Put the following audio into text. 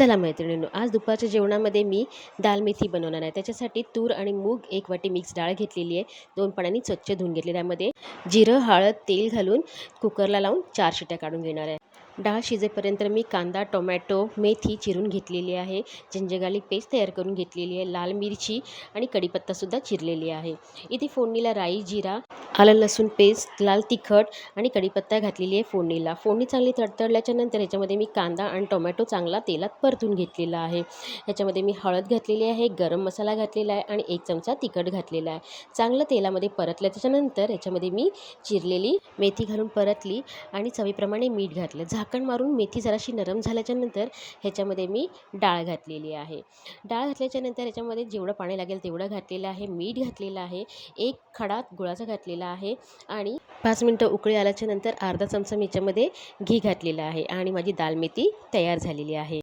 चला मैत्रिणींनो, आज दुपारच्या जेवणामध्ये मी दाल मेथी बनवणार आहे. त्याच्यासाठी तूर आणि मूग 1 वाटी मिक्स डाळ घेतलेली आहे. 2 पाण्याने स्वच्छ धुवून घेतली. त्यामध्ये जिरं, हळद, तेल घालून कुकरला लावून 4 शिट्या काढून घेणार आहे. डाळ शिजेपर्यंत मी कांदा, टोमॅटो, मेथी चिरून घेतलेली आहे. जिंजर गार्लिक पेस्ट तयार करून घेतलेली आहे. लाल मिरची आणि कढीपत्तासुद्धा चिरलेली आहे. इथे फोडणीला राई, जिरा, आलं लसूण पेस्ट, लाल तिखट आणि कढीपत्ता घातलेली आहे फोडणीला. फोडणी चांगली तडतडल्याच्या नंतर ह्याच्यामध्ये मी कांदा आणि टोमॅटो चांगला तेलात परतून घेतलेला आहे. ह्याच्यामध्ये मी हळद घातलेली आहे, गरम मसाला घातलेला आहे आणि 1 चमचा तिखट घातलेला आहे. चांगलं तेलामध्ये परतलं. त्याच्यानंतर ह्याच्यामध्ये मी चिरलेली मेथी घालून परतली आणि चवीप्रमाणे मीठ घातलं. झाकण मारून मेथी जराशी नरम झाल्याच्यानंतर ह्याच्यामध्ये मी डाळ घातलेली आहे. डाळ घातल्याच्यानंतर ह्याच्यामध्ये जेवढं पाणी लागेल तेवढं घातलेलं आहे. मीठ घातलेलं आहे. 1 खडा गुळाचा घातलेला आहे आणि 5 मिनटं उकळी आल्याच्यानंतर अर्धा चमचा मी ह्याच्यामध्ये घी घातलेला आहे आणि माझी दाल मेथी तयार झालेली आहे.